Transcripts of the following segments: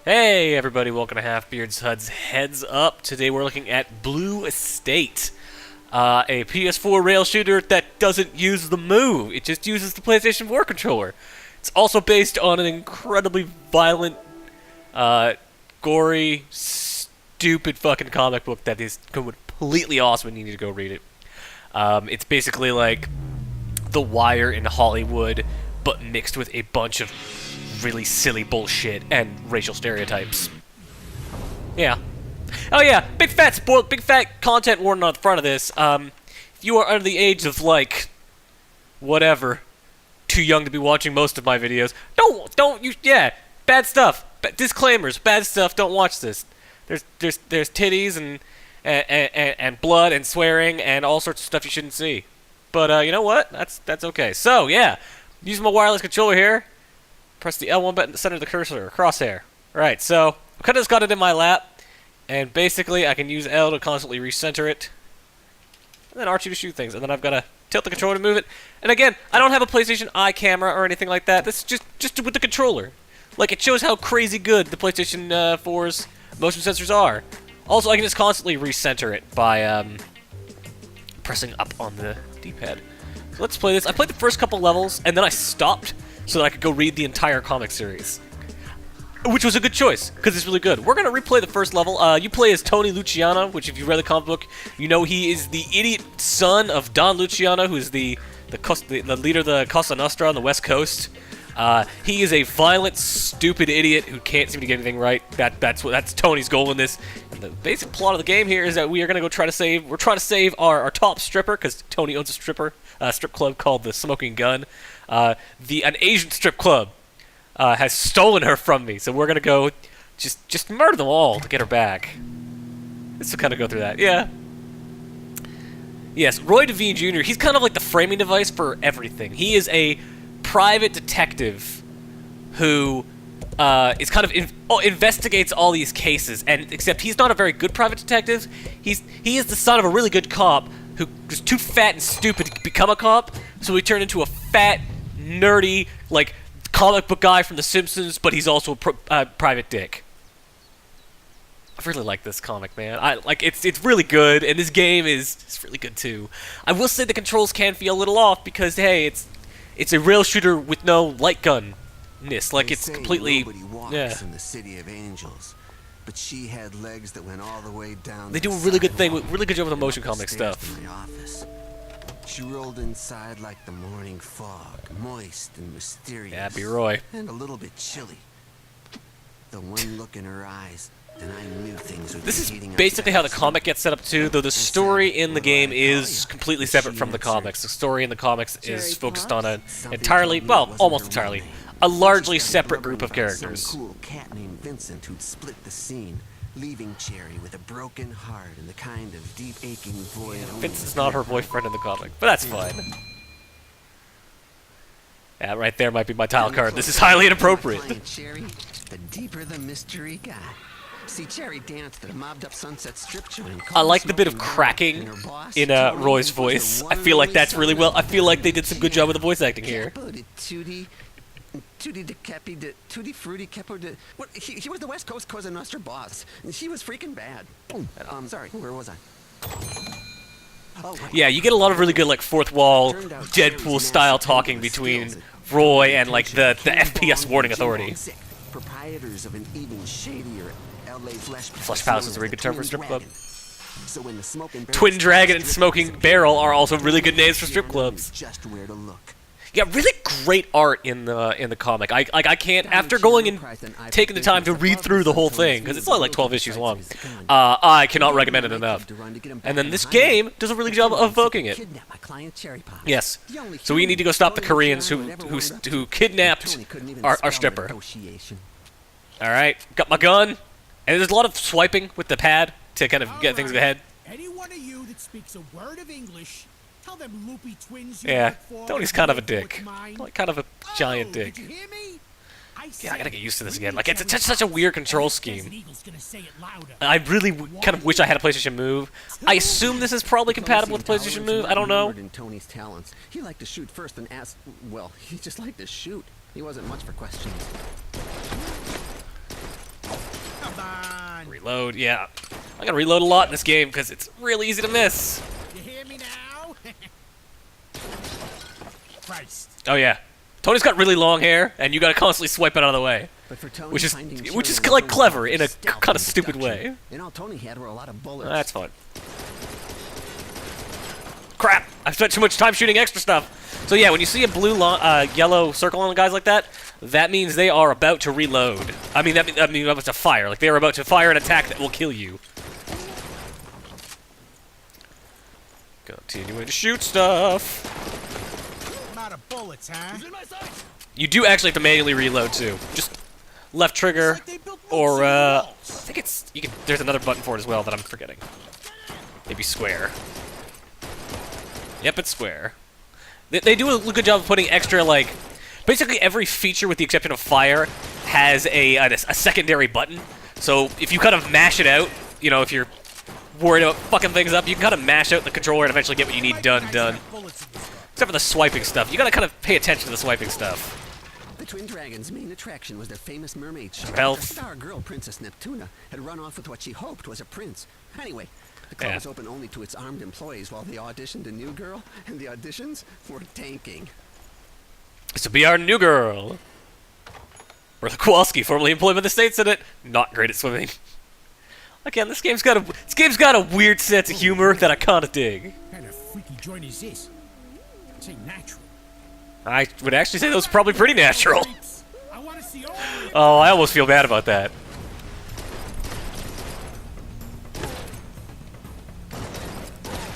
Hey everybody, welcome to Halfbeard's HUD's Heads Up. Today we're looking at Blue Estate, a PS4 rail shooter that doesn't use the Move. It just uses the PlayStation 4 controller. It's also based on an incredibly violent, gory, stupid fucking comic book that is completely awesome and you need to go read it. It's basically like The Wire in Hollywood, but mixed with a bunch of really silly bullshit and racial stereotypes. Yeah. Oh yeah, big fat content warning on the front of this. If you are under the age of like, whatever, too young to be watching most of my videos, yeah, bad stuff. Disclaimers, bad stuff. Don't watch this. There's titties and blood and swearing and all sorts of stuff you shouldn't see. But you know what? That's okay. So yeah, using my wireless controller here. Press the L1 button to center the cursor, crosshair. Right, so I kind of just got it in my lap, and basically I can use L to constantly recenter it, and then R2 to shoot things, and then I've got to tilt the controller to move it. And again, I don't have a PlayStation Eye camera or anything like that. This is just with the controller. Like, it shows how crazy good the PlayStation 4's motion sensors are. Also, I can just constantly recenter it by pressing up on the D-pad. So let's play this. I played the first couple levels, and then I stopped so that I could go read the entire comic series. Which was a good choice, because it's really good. We're going to replay the first level. You play as Tony Luciano, which if you read the comic book, you know he is the idiot son of Don Luciano, who is the leader of the Cosa Nostra on the West Coast. He is a violent, stupid idiot who can't seem to get anything right. That's Tony's goal in this. And the basic plot of the game here is that we are going to go try to save our top stripper, because Tony owns a strip club called the Smoking Gun. An Asian strip club has stolen her from me, so we're gonna go just murder them all to get her back. Let's kind of go through that. Yeah. Yes, Roy Devine Jr., he's kind of like the framing device for everything. He is a private detective who is kind of investigates all these cases, and except he's not a very good private detective. He is the son of a really good cop who was too fat and stupid to become a cop, so he turned into a fat, nerdy, like, comic book guy from The Simpsons, but he's also a private dick. I really like this comic, man. It's really good, and this game is really good too. I will say the controls can feel a little off because hey, it's a rail shooter with no light gun-ness. Like, it's completely in the city of angels. But she had legs that went all the way down. They do a really good job with the motion comic stuff. She rolled inside like the morning fog, moist and mysterious. Yeah, be Roy. And a little bit chilly. The one look in her eyes, and I knew things would be This is heating up basically how the fast. comic gets set up too, though the story in the game is completely separate from the comics. The story in the comics is focused on an entirely, well, almost entirely, a largely separate group of characters. Some cool cat named Vincent who'd split the scene, leaving Cherry with a broken heart and the kind of deep aching void. Vince is not her boyfriend in the comic, but that's fine. Yeah, right there might be my title card. This is highly inappropriate. Cherry, the deeper the mystery got. See, Cherry danced at a mobbed-up Sunset Strip joint. I like the bit of cracking in Roy's voice. I feel like that's really well. I feel like they did some good job with the voice acting here. Tutti de Capi de Tutti Frutti Capo de what he was the West Coast Cosa Nostra boss. And she was freaking bad. Sorry, where was I? Yeah, you get a lot of really good like fourth wall Deadpool style talking between Roy and like the FPS warning authority. Proprietors of an even shadier LA Flesh Palace is a very good term for strip club. So when the Smoking Twin Dragon and Smoking Barrel are also really good names for strip clubs. Just where to look. Yeah, really great art in the comic. I can't, after going and taking the time to read through the whole thing, because it's only like 12 issues long, I cannot recommend it enough. And then this game does a really good job of evoking it. Yes. So we need to go stop the Koreans who kidnapped our stripper. Alright, got my gun, and there's a lot of swiping with the pad to kind of get things ahead. Any one of you that speaks a word of English, tell them loopy twins you Yeah, work for Tony's kind of a know dick. what's mine. Like, kind of a giant Did dick. you hear me? Yeah, I gotta get used to this again. Like, it's such a weird control scheme. Eagle's gonna say it louder. I really kind of wish I had a PlayStation Move. I assume this is probably compatible with PlayStation Move. I don't know. In Tony's talents. He liked to shoot first and ask. Well, he just liked to shoot. He wasn't much for questions. Come on. Reload, yeah. I gotta reload a lot in this game because it's really easy to miss. You hear me now? Christ. Oh yeah, Tony's got really long hair, and you gotta constantly swipe it out of the way, But for Tony, which is finding which is Shirley like was clever in a stealth kind of and stupid deduction. way. And all Tony had were a lot of bullets. That's fun. Crap! I've spent too much time shooting extra stuff. So yeah, when you see a blue, yellow circle on guys like that, that means they are about to reload. I mean, that means about to fire. Like they are about to fire an attack that will kill you. Continuing to shoot stuff. I'm out of bullets, huh? You do actually have to manually reload too. Just left trigger, It's like they built or ropes in I walls. think it's you can. There's another button for it as well that I'm forgetting. Maybe square. Yep, it's square. They do a good job of putting extra, like, basically every feature with the exception of fire has a secondary button. So if you kind of mash it out, you know, if you're worried about fucking things up, you can kind of mash out the controller and eventually get what you need done. Bullets in this stuff. Except for the swiping stuff. You gotta kind of pay attention to the swiping stuff. The Twin Dragons' main attraction was their famous mermaid show. Health. The star girl, Princess Neptuna, had run off with what she hoped was a prince. Anyway, the club Yeah. was open only to its armed employees while they auditioned a new girl, and the auditions were tanking. This will be our new girl. Bertha Kowalski, formerly employed by the State Senate, not great at swimming. Again, this game's got a weird sense of humor that I kind of dig. What kind of freaky joint is this? This ain't natural. I would actually say that was probably pretty natural. I want to see all Oh, I almost feel bad about that.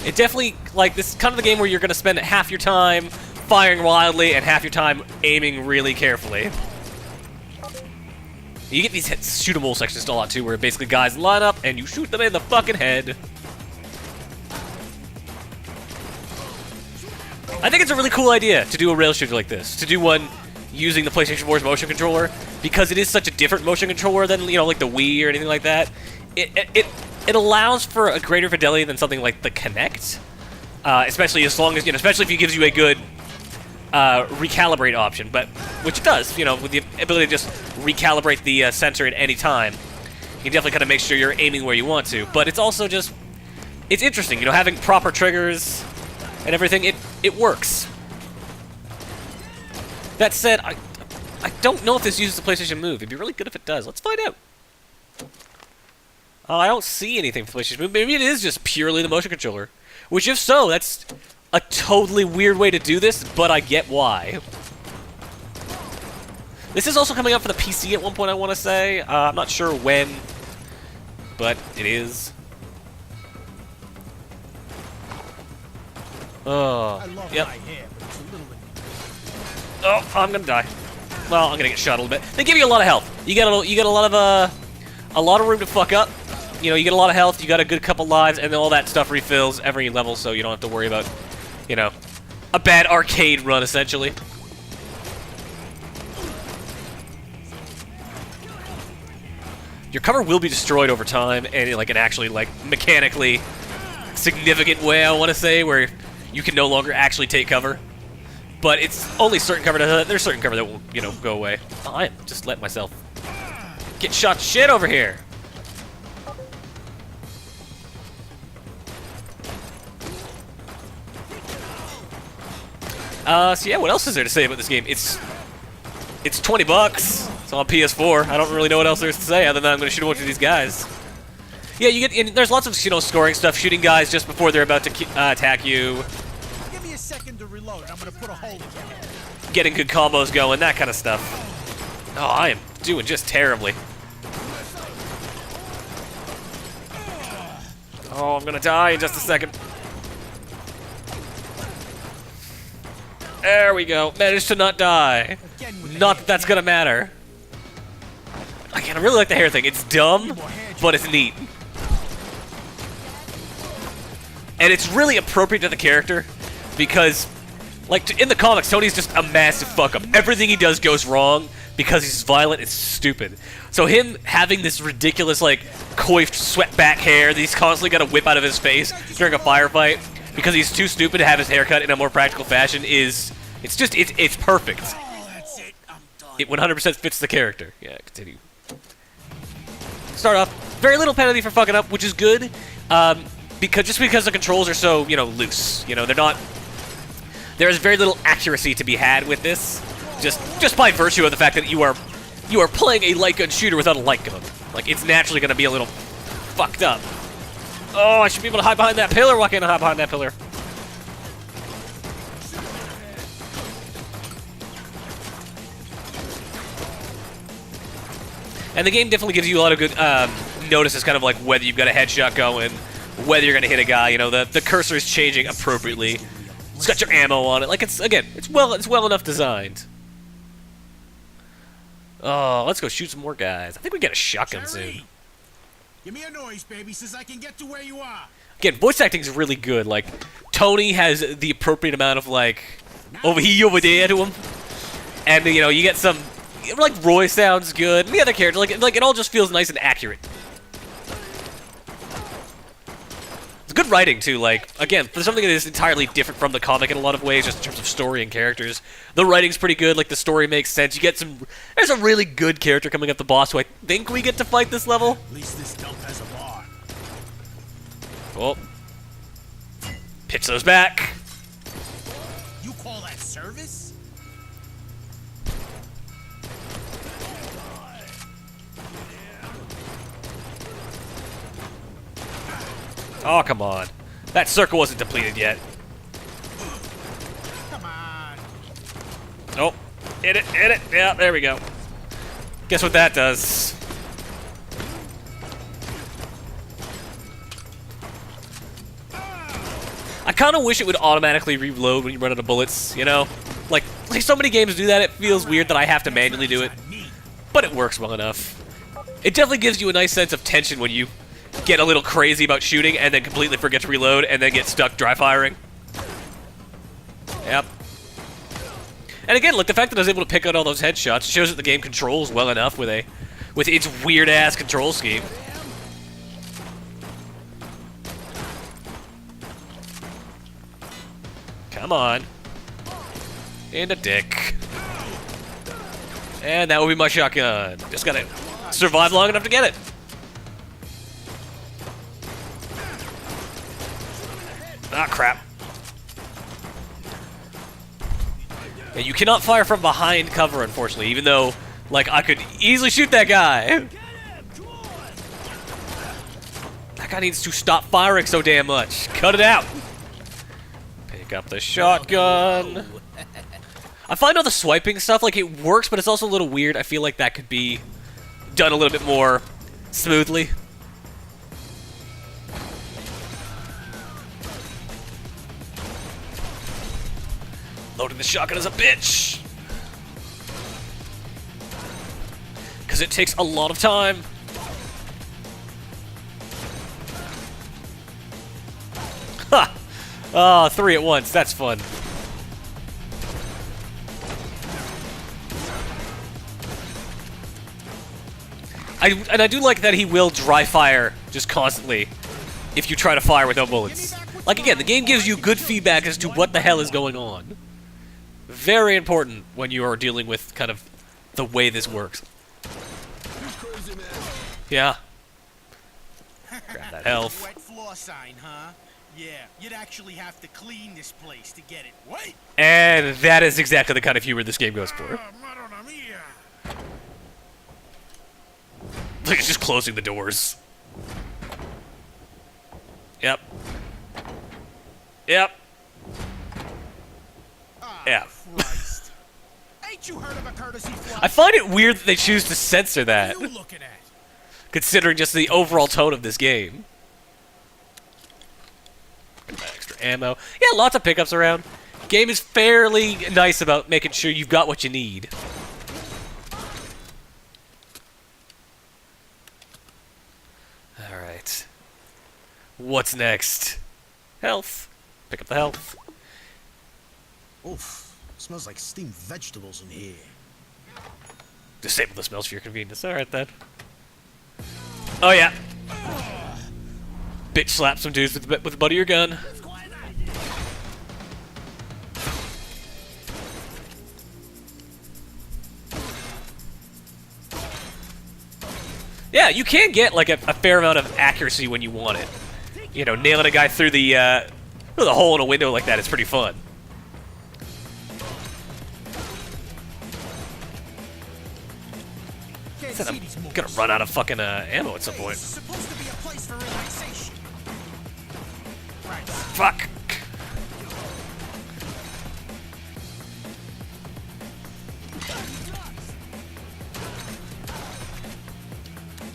It definitely, like, this is kind of the game where you're going to spend half your time firing wildly and half your time aiming really carefully. You get these shoot-em-all sections a lot, too, where basically guys line up and you shoot them in the fucking head. I think it's a really cool idea to do a rail shooter like this, to do one using the PlayStation 4's motion controller, because it is such a different motion controller than, you know, like the Wii or anything like that. It allows for a greater fidelity than something like the Kinect, especially as long as, you know, especially if it gives you a good recalibrate option, but which it does, you know, with the ability to just recalibrate the sensor at any time. You can definitely kind of make sure you're aiming where you want to, but it's also just, it's interesting, you know, having proper triggers and everything, it works. That said, I don't know if this uses the PlayStation Move. It'd be really good if it does. Let's find out. I don't see anything for the PlayStation Move. Maybe it is just purely the motion controller. Which, if so, that's a totally weird way to do this, but I get why. This is also coming out for the PC at one point, I want to say. I'm not sure when, but it is. Oh, I love yep. my hair, but it's a little bit. Oh, I'm gonna die. Well, I'm gonna get shot a little bit. They give you a lot of health. You get a lot of room to fuck up. You know, you get a lot of health. You got a good couple lives, and then all that stuff refills every level, so you don't have to worry about, you know, a bad arcade run essentially. Your cover will be destroyed over time, and in like an actually like mechanically significant way, I want to say, where you can no longer actually take cover. But it's only certain cover that there's certain cover that will, you know, go away. Oh, I just let myself get shot to shit over here. So yeah, what else is there to say about this game? It's $20. It's on PS4. I don't really know what else there's to say other than I'm going to shoot a bunch of these guys. Yeah, you get. And there's lots of, you know, scoring stuff, shooting guys just before they're about to attack you. Give me a second to reload. I'm gonna put a hole in your head. Getting good combos going, that kind of stuff. Oh, I am doing just terribly. Oh, I'm gonna die in just a second. There we go. Managed to not die. Again with the Not hair, that that's yeah. gonna matter. Again, I really like the hair thing. It's dumb, but it's neat. And it's really appropriate to the character, because, like, in the comics, Tony's just a massive fuck-up. Everything he does goes wrong because he's violent and stupid. So him having this ridiculous, like, coiffed, swept back hair that he's constantly got to whip out of his face during a firefight because he's too stupid to have his hair cut in a more practical fashion is... It's perfect. Oh, that's it. I'm done. It 100% fits the character. Yeah, continue. start off. Very little penalty for fucking up, which is good. Because the controls are so, you know, loose. You know, they're not... There is very little accuracy to be had with this. Just by virtue of the fact that you are playing a light gun shooter without a light gun. Like, it's naturally going to be a little fucked up. Oh, I should be able to hide behind that pillar. Why can't I hide behind that pillar? And the game definitely gives you a lot of good notices, kind of like whether you've got a headshot going, whether you're going to hit a guy. You know, the cursor is changing appropriately. It's got your ammo on it. Like, it's well enough designed. Oh, let's go shoot some more guys. I think we get a shotgun soon. Give me a noise, baby, since I can get to where you are. Again, voice acting is really good. Like, Tony has the appropriate amount of, like, over here, over there to him. And, you know, you get some, like, Roy sounds good. And the other character, like it all just feels nice and accurate. It's good writing, too. Like, again, for something that is entirely different from the comic in a lot of ways, just in terms of story and characters, the writing's pretty good. Like, the story makes sense. You get some... There's a really good character coming up the boss who I think we get to fight this level. At least this dump has a bar. Oh. Pitch those back. You call that service? Oh, come on. That circle wasn't depleted yet. Come on. Nope. Hit it, hit it. Yeah, there we go. Guess what that does? I kind of wish it would automatically reload when you run out of bullets, you know? Like so many games do that, it feels weird that I have to manually do it. But it works well enough. It definitely gives you a nice sense of tension when you get a little crazy about shooting and then completely forget to reload and then get stuck dry firing. Yep. And again, like the fact that I was able to pick out all those headshots shows that the game controls well enough with its weird ass control scheme. Come on. And a dick. And that will be my shotgun. Just gotta survive long enough to get it. Ah, crap. And you cannot fire from behind cover, unfortunately, even though, like, I could easily shoot that guy. That guy needs to stop firing so damn much. Cut it out. Pick up the shotgun. I find all the swiping stuff, like, it works, but it's also a little weird. I feel like that could be done a little bit more smoothly. Loading the shotgun is a bitch. Because it takes a lot of time. Ha! Oh, 3 at once. That's fun. I do like that he will dry fire just constantly if you try to fire with no bullets. Like, again, the game gives you good feedback as to what the hell is going on. Very important when you are dealing with kind of the way this works. Yeah. Grab that health. Wet floor sign, huh? Yeah, you'd actually have to clean this place to get it. Wait. And that is exactly the kind of humor this game goes for. Like, it's just closing the doors. Yep. Yep. Yeah. Christ. Ain't you heard of a courtesy flight? I find it weird that they choose to censor that, What are you looking at? considering just the overall tone of this game. Extra ammo. Yeah, lots of pickups around. Game is fairly nice about making sure you've got what you need. Alright. What's next? Health. Pick up the health. Oof. Smells like steamed vegetables in here. Disable the smells for your convenience. Alright then. Oh yeah. Bitch slap some dudes with the butt of your gun. Yeah, you can get like a fair amount of accuracy when you want it. You know, nailing a guy through the hole in a window like that is pretty fun. Said I'm gonna run out of fucking ammo at some point. Supposed to be a place for relaxation. Right. Fuck.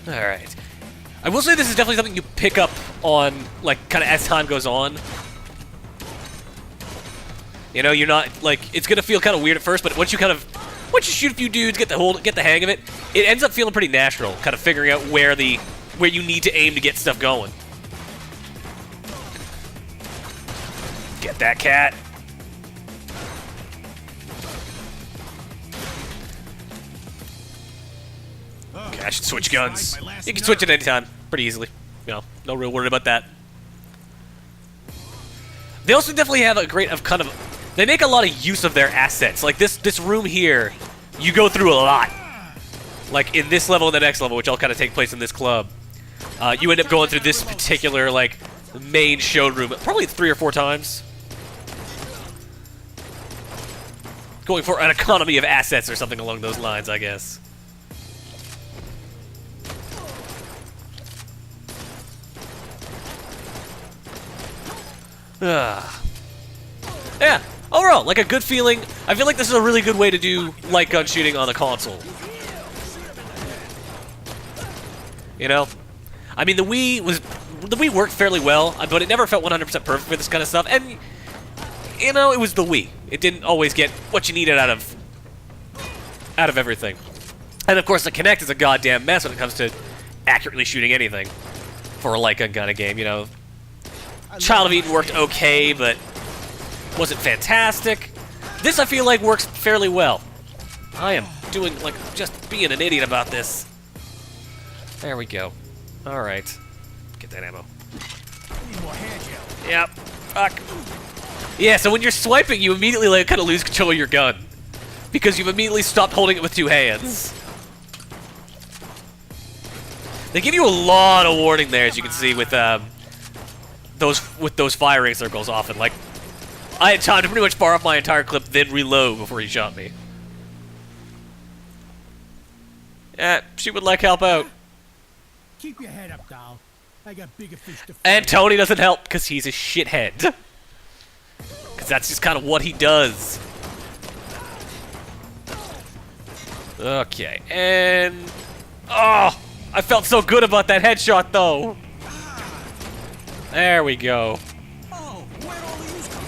Alright. I will say this is definitely something you pick up on, like, kind of as time goes on. You know, you're not, like, it's gonna feel kind of weird at first, but once you shoot a few dudes, get the hang of it, it ends up feeling pretty natural, kind of figuring out where you need to aim to get stuff going. Get that cat. Okay, I should switch guns. You can switch it anytime, pretty easily. You know, no real worry about that. They also definitely have a great they make a lot of use of their assets. Like this room here, you go through a lot. Like in this level and the next level, which all kind of take place in this club, you end up going through this particular like main showroom probably 3 or 4 times. Going for an economy of assets or something along those lines, I guess. Yeah, overall, like a good feeling. I feel like this is a really good way to do light gun shooting on the console. You know? I mean, the Wii worked fairly well, but it never felt 100% perfect for this kind of stuff, and, you know, it was the Wii. It didn't always get what you needed out of everything. And, of course, the Kinect is a goddamn mess when it comes to accurately shooting anything for a light gun kind of game, you know? Child of Eden worked okay, but wasn't fantastic. This, I feel like, works fairly well. I am doing, like, just being an idiot about this. There we go. Alright. Get that ammo. Need more hair gel. Yep. Fuck. Yeah, so when you're swiping, you immediately, like, kind of lose control of your gun. Because you've immediately stopped holding it with 2 hands. They give you a lot of warning there, as you can see, with those firing circles often. Like, I had time to pretty much fire off my entire clip, then reload before he shot me. Yeah, she would like help out. Keep your head up, doll. I got bigger fish to fry. And Tony doesn't help because he's a shithead. Because that's just kind of what he does. Okay, and... Oh! I felt so good about that headshot, though. There we go. Oh, where'd all these come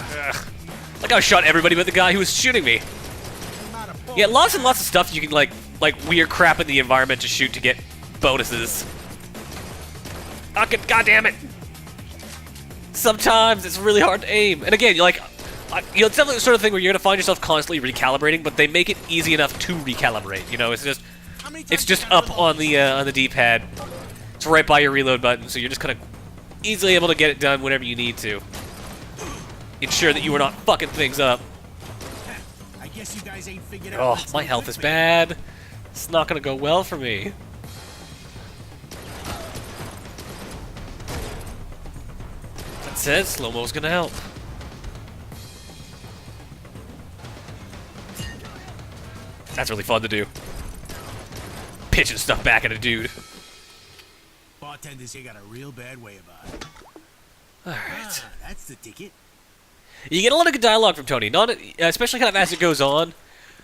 from? Like I shot everybody but the guy who was shooting me. Yeah, lots and lots of stuff you can like weird crap in the environment to shoot to get bonuses. God damn it! Sometimes it's really hard to aim, and again, you're like, you know, it's definitely the sort of thing where you're gonna find yourself constantly recalibrating, but they make it easy enough to recalibrate. You know, it's just up on the D-pad. It's right by your reload button, so you're just kind of easily able to get it done whenever you need to. Ensure that you are not fucking things up. I guess you guys ain't figured out. Oh, my health is bad. It's not gonna go well for me. That said, slow-mo's gonna help. That's really fun to do. Pitching stuff back at a dude. Bartenders here got a real bad way about it. Alright. Ah, that's the ticket. You get a lot of good dialogue from Tony, not especially kind of as it goes on.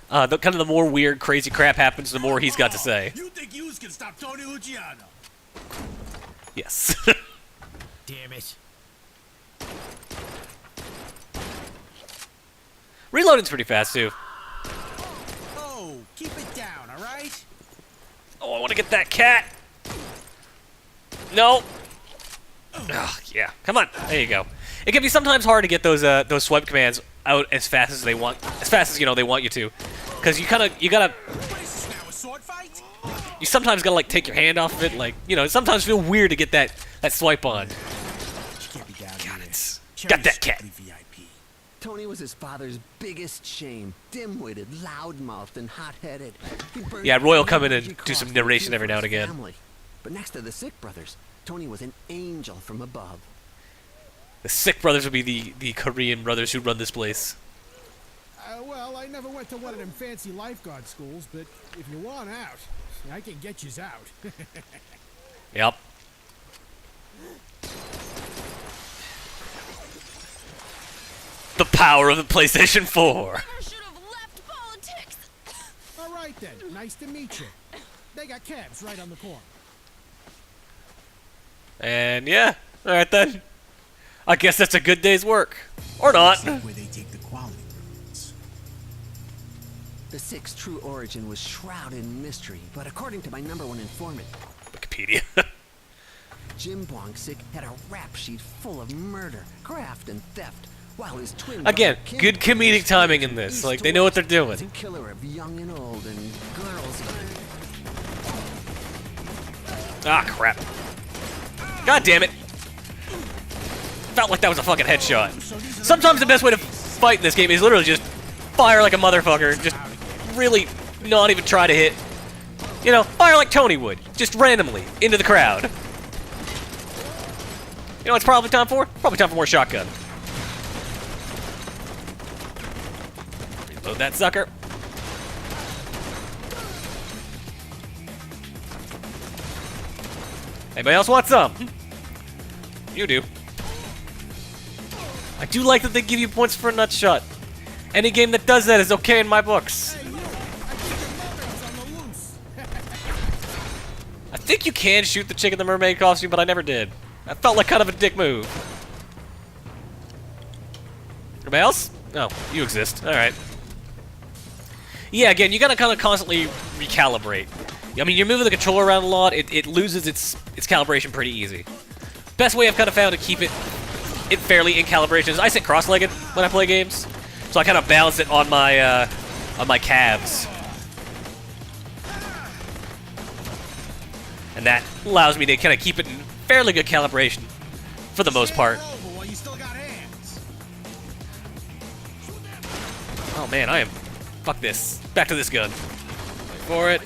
The more weird, crazy crap happens, the more he's got to say. You think you can stop Tony Luciano? Yes. Damn it. Reloading's pretty fast, too. Oh, keep it down, all right? Oh, I want to get that cat. No. Ugh, yeah. Come on. There you go. It can be sometimes hard to get those swipe commands out as fast as they want, they want you to, because you gotta. What is this now, a sword fight? You sometimes gotta like take your hand off of it, like it sometimes feel weird to get that swipe on. Can't be down Got here. it. Got that cat. VIP. Tony was his father's biggest shame. Dim-witted, loud-mouthed, and hot-headed. Yeah, Roy will come in and do some narration every now and again. Family. But next to the Sick brothers, Tony was an angel from above. The Sick brothers would be the Korean brothers who run this place. Well, I never went to one of them fancy lifeguard schools, but if you want out, I can get yous out. Yep. The power of the PlayStation 4. I should have left politics. All right then, nice to meet you. They got cabs right on the corner. And yeah, all right then. I guess that's a good day's work, or not. Where they take the quality roads. The Sick's true origin was shrouded in mystery, but according to my #1 informant, Wikipedia. Jim Bong-Sick had a rap sheet full of murder, graft, and theft, while his twin Again, brother Kim good comedic was timing in from this. east Like to they know what they're west, doing. was a killer of young and old and girls. Ah, crap. God damn it. Felt like that was a fucking headshot. Sometimes the best way to fight in this game is literally just fire like a motherfucker. Just really not even try to hit. You know, fire like Tony would. Just randomly into the crowd. You know what it's probably time for? Probably time for more shotgun. Reload that sucker. Anybody else want some? You do. I do like that they give you points for a nut shot. Any game that does that is okay in my books. Hey, you! I think your mother's on the loose. I think you can shoot the chick in the mermaid costume, but I never did. That felt like kind of a dick move. Anybody else? No, you exist. Alright. Yeah, again, you gotta kind of constantly recalibrate. I mean, you're moving the controller around a lot, it loses its calibration pretty easy. Best way I've kind of found to keep it fairly in calibration is I sit cross-legged when I play games, so I kind of balance it on my calves. And that allows me to kind of keep it in fairly good calibration for the most part. While you still got hands. Oh man, I am... Fuck this. Back to this gun. Wait for it.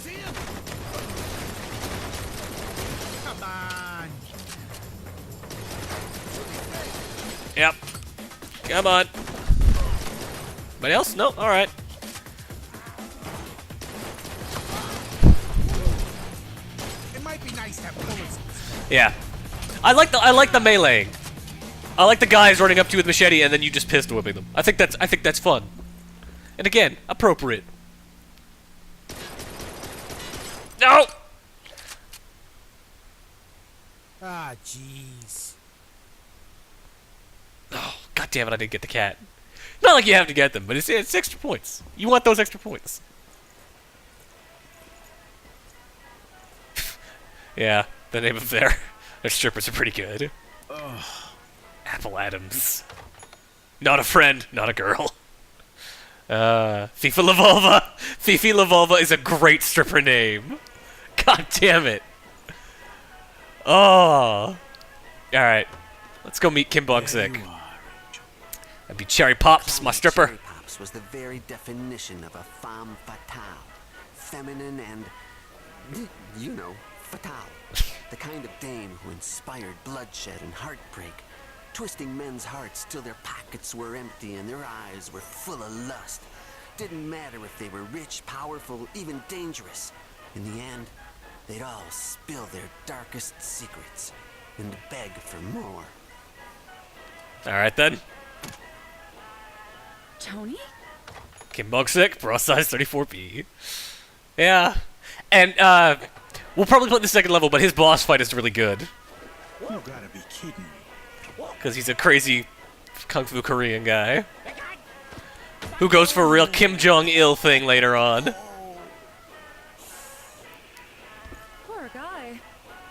Come on. Yep. Come on. Anybody else? No? Alright. It might be nice to have bullets. Yeah. I like the meleeing. I like the guys running up to you with machete and then you just pistol whipping them. I think that's fun. And again, appropriate. No! Ah, jeez. Oh, god damn it, I didn't get the cat. Not like you have to get them, but it's extra points. You want those extra points. Yeah, the name of their strippers are pretty good. Apple Adams. Not a friend, not a girl. Fifi La Vulva. Fifi La Vulva is a great stripper name. God damn it. Oh. Alright. Let's go meet Kim Bong-Sick. That'd be Cherry Pops, my stripper. Cherry Pops was the very definition of a femme fatale. Feminine and, you know, fatale. The kind of dame who inspired bloodshed and heartbreak, twisting men's hearts till their pockets were empty and their eyes were full of lust. Didn't matter if they were rich, powerful, even dangerous. In the end, they'd all spill their darkest secrets and beg for more. Alright then. Tony? Kim Bong-Sick, bra size 34B. Yeah. And, we'll probably play the second level, but his boss fight is really good. You gotta be kidding me. Because he's a crazy Kung Fu Korean guy. Who goes for a real Kim Jong-il thing later on. Poor guy.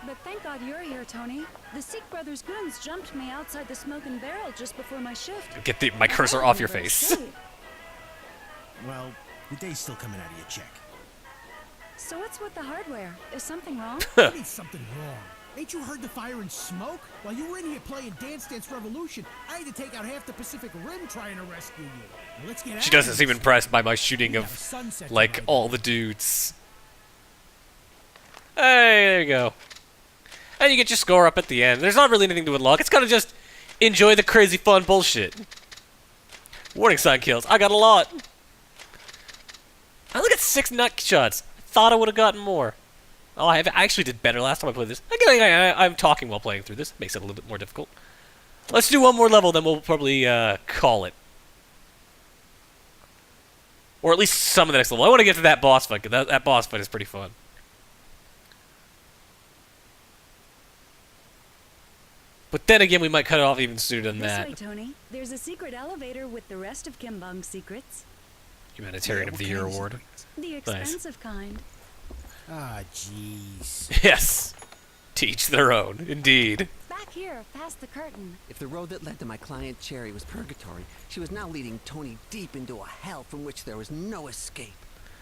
But thank God you're here, Tony. The Sikh brothers' goons jumped me outside the smoking barrel just before my shift. Get my cursor off your face. Well, the day's still coming out of your check. So what's with the hardware? Is something wrong? There needs something wrong. Ain't you heard the fire and smoke? While you were in here playing Dance Dance Revolution, I had to take out half the Pacific Rim trying to rescue you. Now let's get She out doesn't of seem this. impressed by my shooting Yeah, of, sunset like, tonight. all the dudes. Hey, there you go. And you get your score up at the end. There's not really anything to unlock. It's kind of just enjoy the crazy fun bullshit. Warning sign kills. I got a lot. I only got 6 nut shots. I thought I would have gotten more. Oh, I actually did better last time I played this. I'm talking while playing through this. Makes it a little bit more difficult. Let's do one more level, then we'll probably call it. Or at least some of the next level. I want to get to that boss fight, because that boss fight is pretty fun. But then again, we might cut it off even sooner than This that. way, Tony. There's a secret elevator with the rest of Kimbong's secrets. Humanitarian of the Year award. The expensive kind. Ah, jeez. Yes. Teach their own, indeed. Back here, past the curtain. If the road that led to my client Cherry was purgatory, she was now leading Tony deep into a hell from which there was no escape.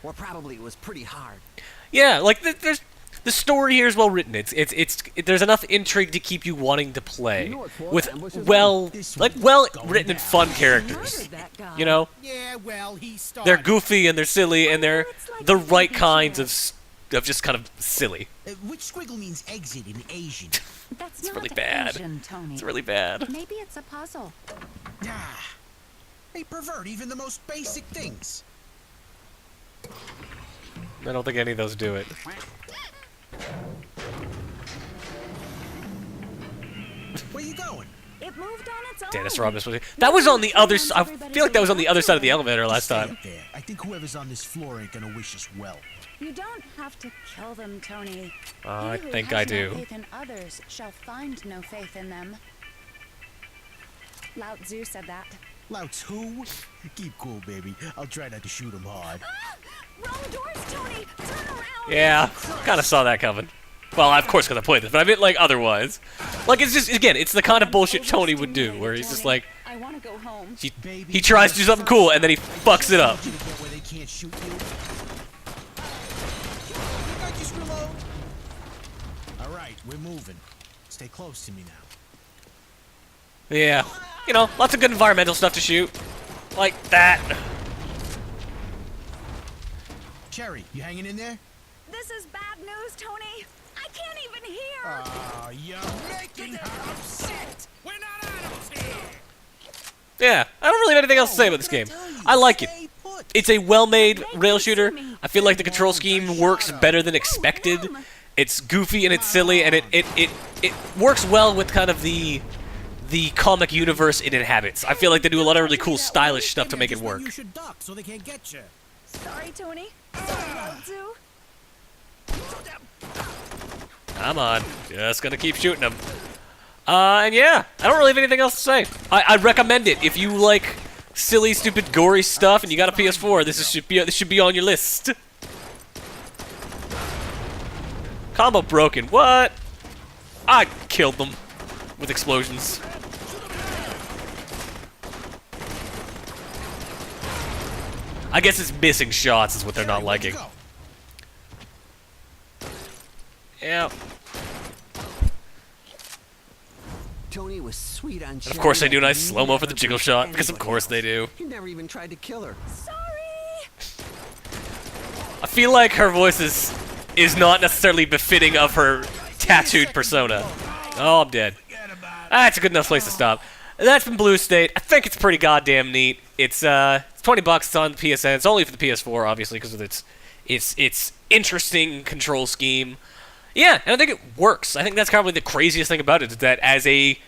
Or probably it was pretty hard. Yeah, like there's the story here is well written. There's enough intrigue to keep you wanting to play You know what for with ambushes well written and fun Murdered characters. that guy. You know, Yeah, well, he started. they're goofy and they're silly and they're it's like the a right baby kinds chair. of just kind of silly. Which squiggle means exit in Asian? That's It's not really bad. Asian, Tony. It's really bad. Maybe it's a puzzle. Ah, they pervert even the most basic things. I don't think any of those do it. Where you going? It moved on its own. Dennis Robbins was. That was on the other. I feel like that was on the other side of the elevator last Stay time. up there. I think whoever's on this floor ain't gonna wish us well. You don't have to kill them, Tony. I He who think has I no do. faith in others shall find no faith in them. Lao Tzu said that. Louts who? Keep cool, baby. I'll try not to shoot him hard. Wrong doors, Tony! Turn around! Yeah, kind of saw that coming. Well, of course, because I played this, but I meant like otherwise. Like it's just again, it's the kind of bullshit Tony would do, where he's just like I want to go home. he tries to do something cool and then he fucks it up. You to get where they can't shoot you. You might just reload. All right, we're moving. Stay close to me now. Yeah, you know, lots of good environmental stuff to shoot, like that. Cherry, you hanging in there? This is bad news, Tony. I can't even hear. Ah, you're making her upset. We're not animals here. Yeah, I don't really have anything else to say about this game. I like it. Stay put. It's a well-made rail shooter. I feel like the control scheme works better than expected. It's goofy and it's silly, and it works well with kind of the comic universe it inhabits. I feel like they do a lot of really cool, stylish stuff to make it Just when work. You should duck so they can't get you. Sorry, Tony. Sorry, Lao Tzu. Come on, just gonna keep shooting them. And yeah, I don't really have anything else to say. I recommend it if you like silly, stupid, gory stuff, and you got a PS4. This should be on your list. Combo broken. What? I killed them with explosions. I guess it's missing shots is what they're not Cherry, where'd you liking. go? Yeah. Tony was sweet on Cherry. Of course they do a like nice slow-mo for the never jiggle with shot, because of anybody course they else. do. He never even tried to kill her. Sorry. I feel like her voice is not necessarily befitting of her tattooed persona. Oh, I'm dead. That's a good enough place to stop. That's from Blue State. I think it's pretty goddamn neat. It's $20. It's on the PSN. It's only for the PS4, obviously, because of its interesting control scheme. Yeah, and I think it works. I think that's probably the craziest thing about it, is that as a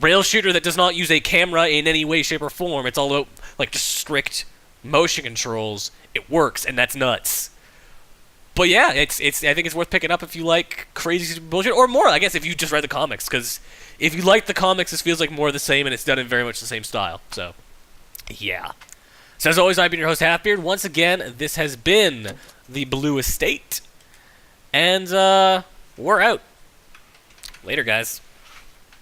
rail shooter that does not use a camera in any way, shape, or form, it's all about like just strict motion controls. It works, and that's nuts. But yeah, I think it's worth picking up if you like crazy bullshit, or more, I guess, if you just read the comics, because if you like the comics, this feels like more of the same, and it's done in very much the same style. So, yeah. So as always, I've been your host, Halfbeard. Once again, this has been the Blue Estate, and we're out. Later, guys.